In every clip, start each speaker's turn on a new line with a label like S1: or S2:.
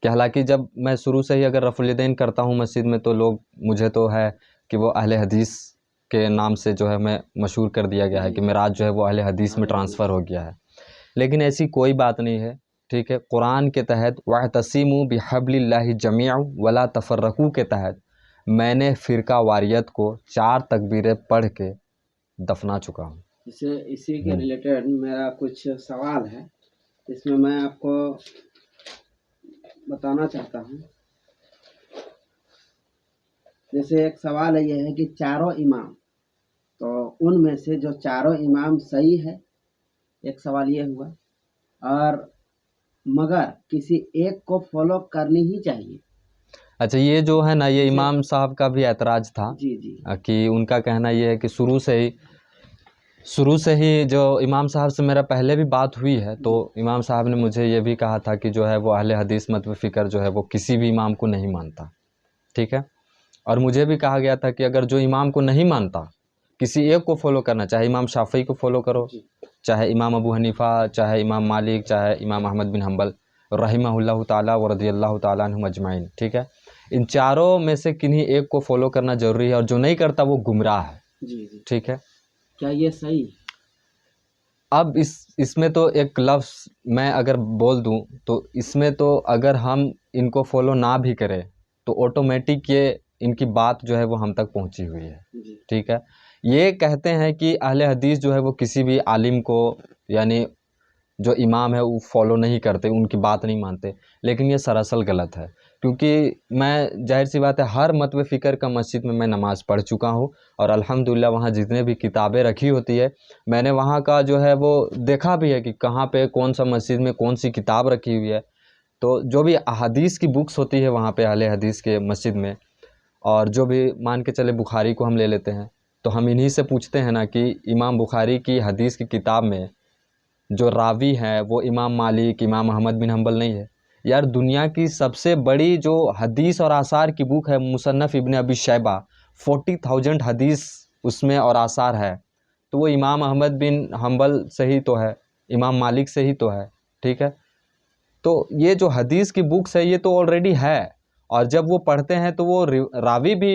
S1: कि हालांकि जब मैं शुरू से ही अगर रफ़ुल करता हूँ मस्जिद में तो लोग मुझे तो है कि वो अहले हदीस के नाम से जो है मैं मशहूर कर दिया गया है कि मेरा आज जो है वो अहले हदीस में ट्रांसफ़र हो गया है। लेकिन ऐसी कोई बात नहीं है, ठीक है। कुरान के तहत वअतसिमू बिहब्लिल्लाहि जमीअन वला तफर्रकू के तहत मैंने फ़िरका वारियत को 4 तकबीरें पढ़ के दफना चुका हूँ।
S2: इसी के रिलेटेड मेरा कुछ सवाल है, इसमें मैं आपको बताना चाहता हूँ। जैसे एक सवाल है, ये है कि चारों इमाम, तो उनमें से जो चारों इमाम सही है, एक सवाल ये हुआ, और मगर किसी एक को फॉलो करनी ही चाहिए।
S1: अच्छा, ये जो है ना, ये इमाम साहब का भी ऐतराज़ था
S2: जी जी
S1: कि उनका कहना ये है कि शुरू से ही जो इमाम साहब से मेरा पहले भी बात हुई है, तो इमाम साहब ने मुझे ये भी कहा था कि जो है वो अहले हदीस मत व फ़िक्र जो है वो किसी भी इमाम को नहीं मानता, ठीक है। और मुझे भी कहा गया था कि अगर जो इमाम को नहीं मानता, किसी एक को फॉलो करना, चाहे इमाम शाफ़ी को फॉलो करो, चाहे इमाम अबू हनीफ़ा, चाहे इमाम मालिक, चाहे इमाम अहमद बिन हम्बल रहिमहुल्लाहु ताला व रदियल्लाहु ताला अन्हुम अजमाइन, ठीक है। इन चारों में से किन्हीं एक को फॉलो करना ज़रूरी है, और जो नहीं करता वो गुमराह है, ठीक है।
S2: क्या ये सही?
S1: अब इसमें तो एक लफ्ज़ मैं अगर बोल दूं तो इसमें तो अगर हम इनको फॉलो ना भी करें तो ऑटोमेटिक ये इनकी बात जो है वो हम तक पहुंची हुई है, ठीक है। ये कहते हैं कि अहले हदीस जो है वो किसी भी आलिम को, यानी जो इमाम है वो फॉलो नहीं करते, उनकी बात नहीं मानते, लेकिन ये सरासर गलत है। क्योंकि मैं, जाहिर सी बात है, हर मत व फ़िक्र का मस्जिद में मैं नमाज़ पढ़ चुका हूँ, और अल्हम्दुलिल्लाह वहाँ जितने भी किताबें रखी होती है मैंने वहाँ का जो है वो देखा भी है कि कहाँ पे कौन सा मस्जिद में कौन सी किताब रखी हुई है। तो जो भी हदीस की बुक्स होती है वहाँ पे अहले हदीस के मस्जिद में, और जो भी मान के चले बुखारी को हम ले लेते हैं, तो हम इन्हीं से पूछते हैं ना कि इमाम बुखारी की हदीस की किताब में जो रावी है वो इमाम मालिक, इमाम अहमद बिन हम्बल नहीं है। यार, दुनिया की सबसे बड़ी जो हदीस और आसार की बुक है मुसन्नफ़ इब्न अबी शैबा, 40,000 हदीस उसमें और आसार है, तो वो इमाम अहमद बिन हम्बल से ही तो है, इमाम मालिक से ही तो है, ठीक है। तो ये जो हदीस की बुक्स है ये तो ऑलरेडी है, और जब वो पढ़ते हैं तो वो रावी भी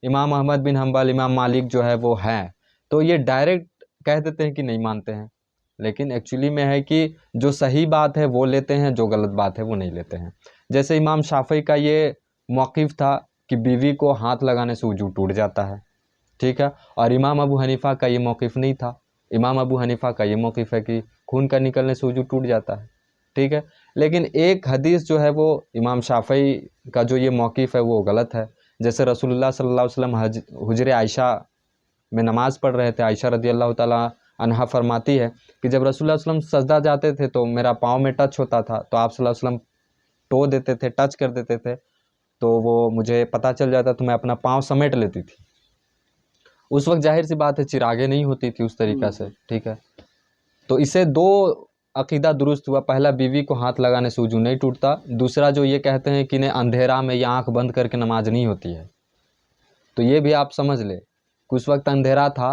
S1: इमाम अहमद बिन हम्बल, इमाम मालिक जो है वो हैं, तो ये डायरेक्ट कह देते हैं कि नहीं मानते हैं। लेकिन एक्चुअली में है कि जो सही बात है वो लेते हैं, जो गलत बात है वो नहीं लेते हैं। जैसे इमाम शाफ़ी का ये मौक़िफ़ था कि बीवी को हाथ लगाने से वज़ू टूट जाता है, ठीक है। और इमाम अबू हनीफ़ा का ये मौक़िफ़ नहीं था। इमाम अबू हनीफ़ा का ये मौक़िफ़ है कि खून का निकलने से वज़ू टूट जाता है, ठीक है। लेकिन एक हदीस जो है वो इमाम शाफ़ी का जो ये मौक़िफ़ है वो गलत है। जैसे रसूलुल्लाह सल्लल्लाहु अलैहि वसल्लम हुजरे आयशा में नमाज़ पढ़ रहे थे, आयशा रदियल्लाहु ताला अन्हा फरमाती है कि जब रसूलुल्लाह सल्लल्लाहु अलैहि वसल्लम सजदा जाते थे तो मेरा पाँव में टच होता था, तो आप सल्लल्लाहु अलैहि वसल्लम टो देते थे, टच कर देते थे, तो वो मुझे पता चल जाता, तो मैं अपना पाँव समेट लेती थी। उस वक्त जाहिर सी बात है चिरागे नहीं होती थी उस तरीक़ा से, ठीक है। तो इसे दो अक़ीदा दुरुस्त हुआ, पहला बीवी को हाथ लगाने से वज़ू नहीं टूटता, दूसरा जो ये कहते हैं कि नहीं अंधेरा में या आँख बंद करके नमाज नहीं होती है, तो ये भी आप समझ ले कि उस वक्त अंधेरा था,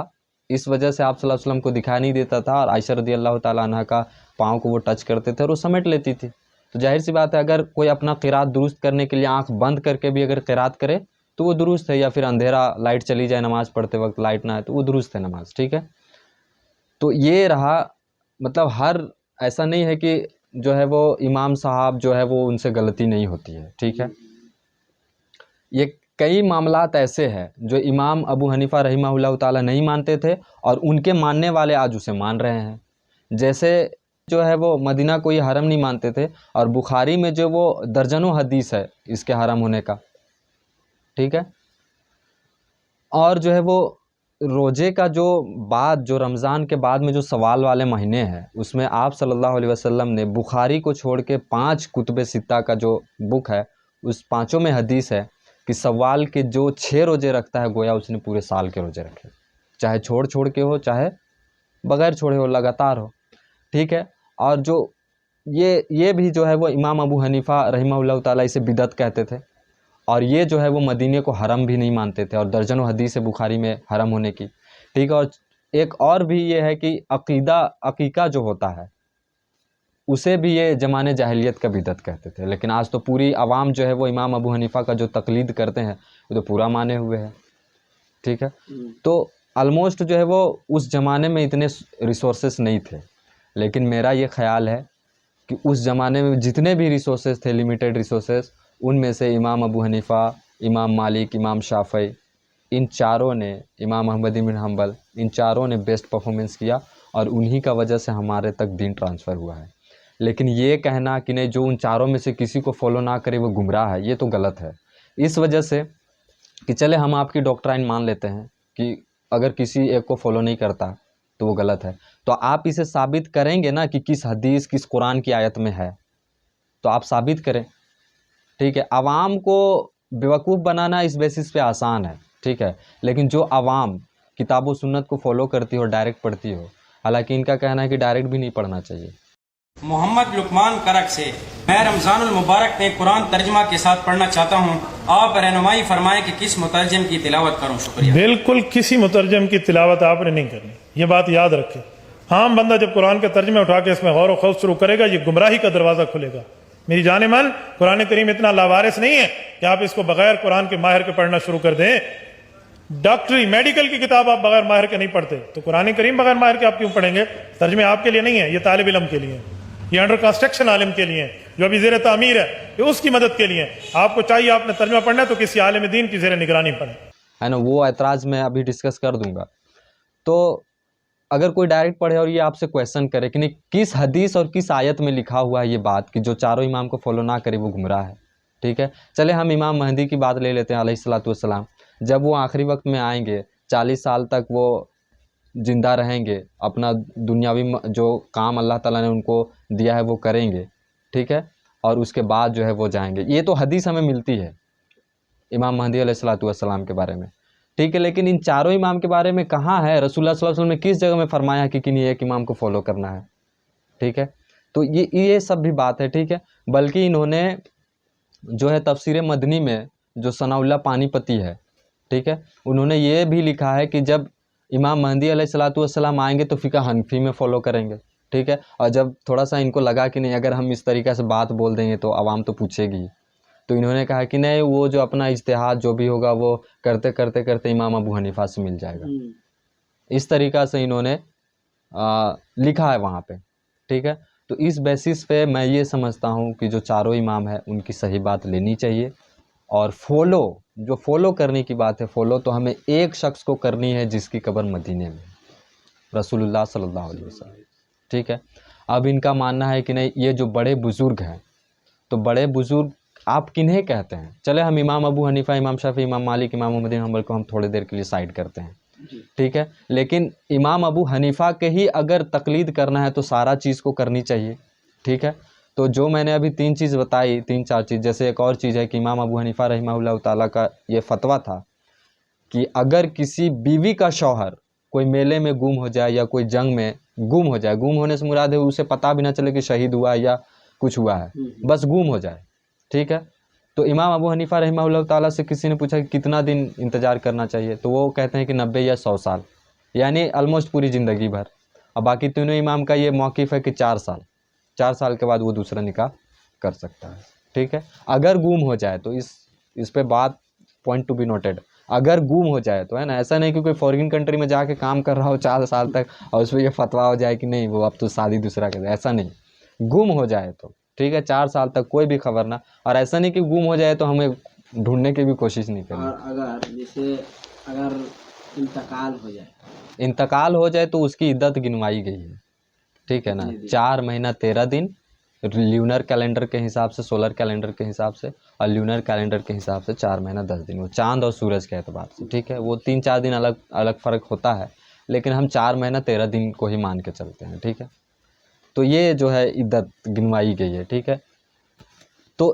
S1: इस वजह से आप सल्लल्लाहु अलैहि वसल्लम को दिखाई नहीं देता था, और आयशा रदियल्लाहु ताला अन्हा का पाँव को वो टच करते थे और वो समेट लेती थी। तो जाहिर सी बात है अगर कोई अपना क़िरात दुरुस्त करने के लिए आँख बंद करके भी अगर क़िरात करे तो वो दुरुस्त है, या फिर अंधेरा लाइट चली जाए नमाज़ पढ़ते वक्त, लाइट ना आए, तो वो दुरुस्त है नमाज, ठीक है। तो ये रहा, मतलब हर ऐसा नहीं है कि जो है वो इमाम साहब जो है वो उनसे गलती नहीं होती है, ठीक है। ये कई मामलात ऐसे हैं जो इमाम अबू हनीफ़ा रहिमहुल्लाह ताला नहीं मानते थे और उनके मानने वाले आज उसे मान रहे हैं। जैसे जो है वो मदीना कोई हरम नहीं मानते थे, और बुखारी में जो वो दर्जनों हदीस है इसके हरम होने का, ठीक है। और जो है वो रोज़े का जो बाद, जो रमज़ान के बाद में जो सवाल वाले महीने हैं, उसमें आप सल्लल्लाहु अलैहि वसल्लम ने बुखारी को छोड़ के 5 कुतुब सित्ता का जो बुक है उस पाँचों में हदीस है कि सवाल के जो 6 रोज़े रखता है गोया उसने पूरे साल के रोज़े रखे, चाहे छोड़ छोड़ के हो, चाहे बग़ैर छोड़े हो, लगातार हो, ठीक है। और जो ये भी जो है वो इमाम अबू हनीफ़ा रहिमहुल्लाह ताला इसे बिदअत कहते थे, और ये जो है वो मदीने को हरम भी नहीं मानते थे, और दर्जनों हदीस है बुखारी में हरम होने की, ठीक है। और एक और भी ये है कि अक़ीदा, अक़ीक़ा जो होता है उसे भी ये ज़माने जाहिलियत का बिदअत कहते थे। लेकिन आज तो पूरी आवाम जो है वो इमाम अबू हनीफ़ा का जो तकलीद करते हैं वो तो पूरा माने हुए हैं, ठीक है। तो ऑलमोस्ट जो है वो उस ज़माने में इतने रिसोर्सेस नहीं थे, लेकिन मेरा ये ख़्याल है कि उस ज़माने में जितने भी रिसोर्सेस थे, लिमिटेड रिसोर्सेस, उनमें से इमाम अबू हनीफ़ा, इमाम मालिक, इमाम शाफ़ई, इन चारों ने, इमाम अहमद इब्न हंबल, इन चारों ने बेस्ट परफॉर्मेंस किया और उन्हीं का वजह से हमारे तक दीन ट्रांसफ़र हुआ है। लेकिन ये कहना कि नहीं जो उन चारों में से किसी को फॉलो ना करे वो गुमराह है, ये तो गलत है। इस वजह से कि चले हम आपकी डॉक्ट्राइन मान लेते हैं कि अगर किसी एक को फॉलो नहीं करता तो वो गलत है, तो आप इसे साबित करेंगे ना कि किस हदीस, किस कुरान की आयत में है, तो आप साबित करें, ठीक है। आवाम को बेवकूफ़ बनाना इस बेसिस पे आसान है, ठीक है, लेकिन जो आवाम किताब व सुन्नत को फॉलो करती हो, डायरेक्ट पढ़ती हो, हालांकि इनका कहना है कि डायरेक्ट भी नहीं पढ़ना चाहिए।
S3: मोहम्मद लुकमान करक से मैं रमज़ानुल मुबारक में कुरान तर्जमा के साथ पढ़ना चाहता हूँ, आप रहनुमाई फरमाएं कि किस मुतरजम की तिलावत करूँ। शुक्रिया।
S4: बिल्कुल किसी मुतरजम की तिलावत आपने नहीं करनी, ये बात याद रखें। आम बंदा जब कुरान के तर्जमे उठा के इसमें गौर व खौफ शुरू करेगा, ये गुमराही का दरवाज़ा खुलेगा। मेरी जाने मन, कुरान करीम इतना लावारिस नहीं है कि आप इसको बगैर कुरान के माहिर के पढ़ना शुरू कर दें। डॉक्टरी, मेडिकल की किताब आप बगैर माहिर के नहीं पढ़ते, तो कुरान करीम बगैर माहिर के आप क्यों पढ़ेंगे? तर्जमे आपके लिए नहीं है, ये तालिब इल्म के लिए है, ये अंडर कंस्ट्रक्शन आलिम के लिए है, जो अभी ज़ेर तामीर है, ये उसकी मदद के लिए है। आपको चाहिए आपने तर्जमा पढ़ना है तो किसी आलिम दीन की ज़ेर निगरानी पढ़े,
S1: है ना। वो ऐतराज़ मैं अभी डिस्कस कर दूंगा। तो अगर कोई डायरेक्ट पढ़े और ये आपसे क्वेश्चन करे कि नहीं किस हदीस और किस आयत में लिखा हुआ है ये बात कि जो चारों इमाम को फॉलो ना करे वो गुमराह है, ठीक है। चले हम इमाम महदी की बात ले लेते हैं अलैहिस्सलातु वस्सलाम। जब वो आखिरी वक्त में आएंगे, 40 साल तक वो ज़िंदा रहेंगे, अपना दुनियावी जो काम अल्लाह ताला ने उनको दिया है वो करेंगे, ठीक है, और उसके बाद जो है वो जाएंगे। ये तो हदीस हमें मिलती है इमाम महदी अलैहिस्सलातु वस्सलाम के बारे में, ठीक है। लेकिन इन चारों इमाम के बारे में कहाँ है? रसूलुल्लाह सल्लल्लाहु अलैहि वसल्लम ने किस जगह में फरमाया कि किन्हीं एक इमाम को फॉलो करना है, ठीक है। तो ये सब भी बात है, ठीक है। बल्कि इन्होंने जो है तफसीर मदनी में जो सनाउल्लाह पानीपती है, ठीक है, उन्होंने ये भी लिखा है कि जब इमाम महदी अलैहिस्सलातु वस्सलाम आएंगे तो फ़िक़्ह हनफी में फ़ॉलो करेंगे, ठीक है। और जब थोड़ा सा इनको लगा कि नहीं अगर हम इस तरीक़े से बात बोल देंगे तो आवाम तो पूछेगी, तो इन्होंने कहा कि नहीं वो जो अपना इज्तिहाद जो भी होगा वो करते करते करते इमाम अबू हनीफ़ा से मिल जाएगा। इस तरीक़ा से इन्होंने लिखा है वहाँ पे, ठीक है। तो इस बेसिस पे मैं ये समझता हूँ कि जो चारों इमाम है उनकी सही बात लेनी चाहिए, और जो फॉलो करने की बात है, फॉलो तो हमें एक शख्स को करनी है जिसकी कब्र मदीने में, रसूलुल्लाह सल्लल्लाहु अलैहि वसल्लम, ठीक है। अब इनका मानना है कि नहीं ये जो बड़े बुज़ुर्ग हैं, तो बड़े बुज़ुर्ग आप किन्हें कहते हैं? चले हम इमाम अबू हनीफ़ा, इमाम शाफ़ी, इमाम मालिक, इमाम अहमद बिन हंबल को हम थोड़ी देर के लिए साइड करते हैं, ठीक है। लेकिन इमाम अबू हनीफ़ा के ही अगर तकलीद करना है तो सारा चीज़ को करनी चाहिए, ठीक है। तो जो मैंने अभी 3 चीज़ बताई, 3-4 चीज़, जैसे एक और चीज़ है कि इमाम अबू हनीफ़ा रहिमहुल्लाह ताला का ये फ़तवा था कि अगर किसी बीवी का शौहर कोई मेले में गुम हो जाए या कोई जंग में गुम हो जाए, गुम होने से मुराद है उसे पता भी ना चले कि शहीद हुआ है या कुछ हुआ है, बस गुम हो जाए, ठीक है। तो इमाम अबू हनीफ़ा रहिमहुल्लाह ताला से किसी ने पूछा कि कितना दिन इंतज़ार करना चाहिए, तो वो कहते हैं कि 90 या 100 साल, यानी ऑलमोस्ट पूरी ज़िंदगी भर। और बाकी तीनों इमाम का ये मौक़िफ़ है कि 4 साल के बाद वो दूसरा निकाह कर सकता है, ठीक है। अगर गुम हो जाए तो इस पे बात पॉइंट टू बी नोटेड, अगर गुम हो जाए तो, है ना। ऐसा नहीं कि कोई फॉरेन कंट्री में जाके काम कर रहा हो 4 साल तक और उस पर ये फतवा हो जाए कि नहीं वो अब तो शादी दूसरा कर, ऐसा नहीं। गुम हो जाए तो ठीक है, 4 साल तक कोई भी खबर ना, और ऐसा नहीं कि गुम हो जाए तो हमें ढूंढने की भी कोशिश नहीं करनी।
S2: और अगर जैसे अगर
S1: इंतकाल हो जाए तो उसकी इद्दत गिनवाई गई है, ठीक है ना। 4 महीना 13 दिन ल्यूनर कैलेंडर के हिसाब से, सोलर कैलेंडर के हिसाब से, और ल्यूनर कैलेंडर के हिसाब से 4 महीना 10 दिन, वो चांद और सूरज के एतबार से, ठीक है। वो 3-4 दिन अलग अलग फ़र्क होता है, लेकिन हम 4 महीना 13 दिन को ही मान के चलते हैं, ठीक है। तो ये जो है इद्दत गिनवाई गई है, ठीक है। तो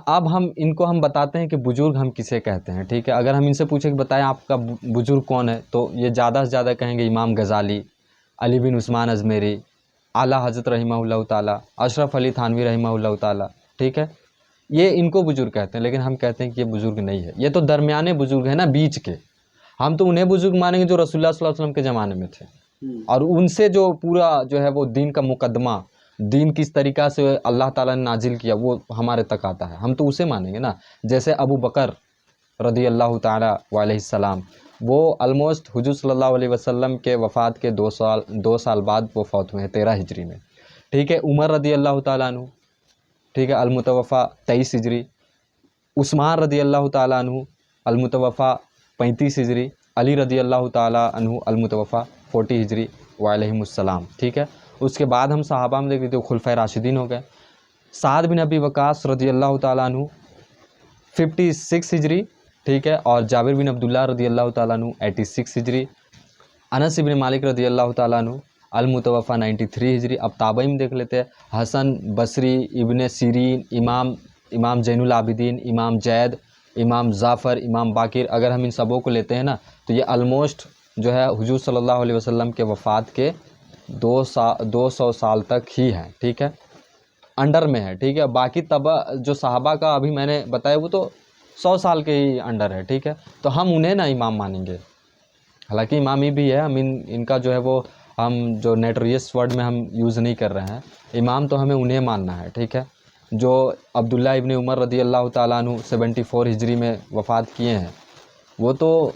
S1: अब हम इनको हम बताते हैं कि बुज़ुर्ग हम किसे कहते हैं, ठीक है। अगर हम इनसे पूछे कि बताएं आपका बुज़ुर्ग कौन है, तो ये ज़्यादा से ज़्यादा कहेंगे इमाम गज़ाली, अली बिन उस्मान अज़मेरी, आला हज़रत रहिमहुल्लाह ताला, अशरफ अली थानवी रहिमहुल्लाह ताला, ठीक है। ये इनको बुज़ुर्ग कहते हैं, लेकिन हम कहते हैं कि ये बुज़ुर्ग नहीं है, ये तो दरमियाने बुज़ुर्ग हैं ना, बीच के। हम तो उन्हें बुज़ुर्ग मानेंगे जो रसूलुल्लाह सल्लल्लाहु अलैहि वसल्लम के ज़माने में थे, और उनसे जो पूरा जो है वो दीन का मुकदमा दीन किस तरीक़ा से अल्लाह ताला ने नाजिल किया वो हमारे तक आता है, हम तो उसे मानेंगे ना। जैसे अबू बकर रदी अल्लाह ताला अलैहिस्सलाम, वो ऑलमोस्ट हुजूर सल्लल्लाहु अलैहि वसल्लम के वफ़ात के 2 साल बाद वो फौत हुए हैं 13 हिजरी में, ठीक है। उमर रदी अल्लाह ताला अन्हु, ठीक है, अलमुतवफ़ा 23 हिजरी। उस्मान रदी अल्लाह ताला अन्हु अलमुतवफ़ा 35 हिजरी। अली रदी अल्लाह ताला अन्हु अलमुतवफ़ा 40 हिजरी वालैहिमुस्सलाम, ठीक है। उसके बाद हम सहाबा में देखते तो खुलफ़ाए राशिदीन हो गए। साद बिन अबी वक़ास रदी अल्लाह ताला अन्हु 56 हिजरी, ठीक है। और जाबिर बिन अब्दुल्लाह रदी अल्लाह ताला अन्हु 86 हिजरी। अनस इब्न मालिक रदी अल्लाह ताला अन्हु अलमुतवफ़ा 93 हिजरी। अब ताबई में देख लेते हैं, हसन बसरी, इब्न सीरीन, इमाम ज़ैनुल आबिदीन, इमाम जैद, इमाम जाफ़र, इमाम बाकिर, अगर हम इन सबों को लेते हैं ना तो ये ऑलमोस्ट जो है हुजूर सल्लल्लाहु अलैहि वसल्लम के वफ़ात के 200 साल तक ही है, ठीक है, अंडर में है, ठीक है। बाकी तब जो सहाबा का अभी मैंने बताया वो तो 100 साल के ही अंडर है, ठीक है। तो हम उन्हें ना इमाम मानेंगे, हालांकि इमाम ही भी है, हम इनका जो है वो हम जो नेटरियस वर्ड में हम यूज़ नहीं कर रहे हैं, इमाम तो हमें उन्हें मानना है, ठीक है। जो अब्दुल्ला इब्न उमर रदी अल्लाह ताला अन्हु 74 हिजरी में वफ़ात किए हैं, वो तो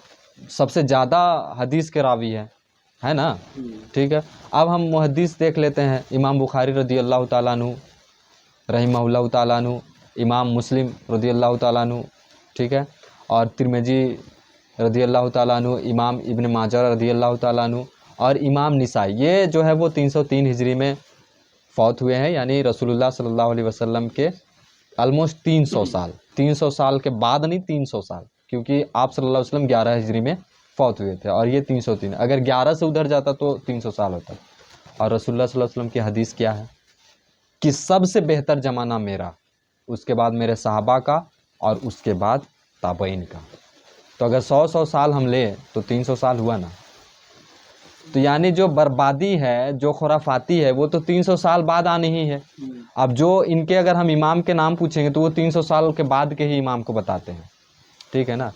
S1: सबसे ज़्यादा हदीस के रावी है ना, ठीक है। अब हम मुहद्दिस देख लेते हैं, इमाम बुखारी रदी अल्लाह ताला अन्हु रहिमहुल्लाह ताला अन्हु, इमाम मुस्लिम रदी अल्लाह ताला अन्हु, ठीक है, और तिरमिज़ी रदी अल्लाह ताला अन्हु, इमाम इब्न माजा रदी अल्लाह ताला अन्हु और इमाम निसाई, ये जो है वो 303 हिजरी में फ़ौत हुए हैं, यानी रसूलुल्लाह सल्लल्लाहु अलैहि वसल्लम के ऑलमोस्ट 300 साल के बाद, नहीं 300 साल, क्योंकि आप सल्लल्लाहु अलैहि वसल्लम 11 हिजरी में फ़ौत हुए थे और ये 303, अगर 11 से उधर जाता तो 300 साल होता। और रसूलुल्लाह सल्लल्लाहु अलैहि वसल्लम की हदीस क्या है कि सबसे बेहतर ज़माना मेरा, उसके बाद मेरे सहाबा का और उसके बाद ताबईन का। तो अगर 100 साल हम ले तो 300 साल हुआ ना, तो यानी जो बर्बादी है, जो खुराफाती है, वो तो 300 साल बाद आनी ही है। अब जो इनके अगर हम इमाम के नाम पूछेंगे तो वो 300 साल के बाद के ही इमाम को बताते हैं, ठीक है ना।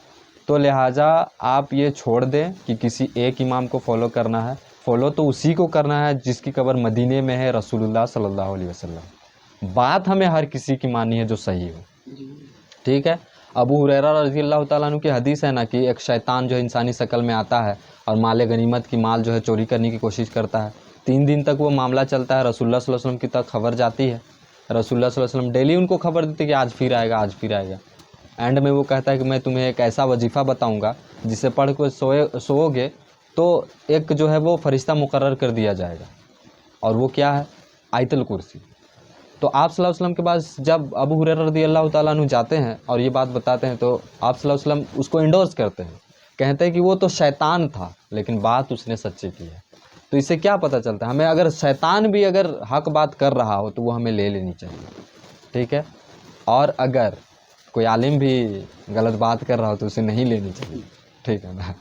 S1: तो लिहाजा आप ये छोड़ दें कि किसी एक इमाम को फॉलो करना है, फॉलो तो उसी को करना है जिसकी कब्र मदीने में है, रसूलुल्लाह सल्लल्लाहु अलैहि वसल्लम। बात हमें हर किसी की माननी है जो सही हो, ठीक है। अबू हुरैरा रज़ी अल्लाह ताला अन्हु की हदीस है ना कि एक शैतान जो इंसानी शक्ल में आता है और माल गनीमत की माल जो है चोरी करने की कोशिश करता है। 3 दिन तक वो मामला चलता है, रसूलुल्लाह सल्लल्लाहु अलैहि वसल्लम की तक खबर जाती है, रसूलुल्लाह सल्लल्लाहु अलैहि वसल्लम डेली उनको खबर देते कि आज फिर आएगा, आज फिर आएगा। एंड में वो कहता है कि मैं तुम्हें एक ऐसा वजीफ़ा बताऊँगा जिसे पढ़ कर सोओगे तो एक जो है वो फ़रिश्ता मुकर्रर कर दिया जाएगा, और वो क्या है, आयतुल कुर्सी। तो आप सल्लल्लाहु अलैहि वसल्लम के पास जब अबू हुरैरा रज़ी अल्लाह ताला अन्हु जाते हैं और ये बात बताते हैं तो आप सल्लल्लाहु अलैहि वसल्लम उसको इंडोर्स करते हैं, कहते हैं कि वो तो शैतान था लेकिन बात उसने सच्ची की है। तो इससे क्या पता चलता है, हमें अगर शैतान भी अगर हक बात कर रहा हो तो वो हमें ले लेनी चाहिए, ठीक है। और अगर कोई आलिम भी गलत बात कर रहा हो तो उसे नहीं लेनी चाहिए, ठीक है ना।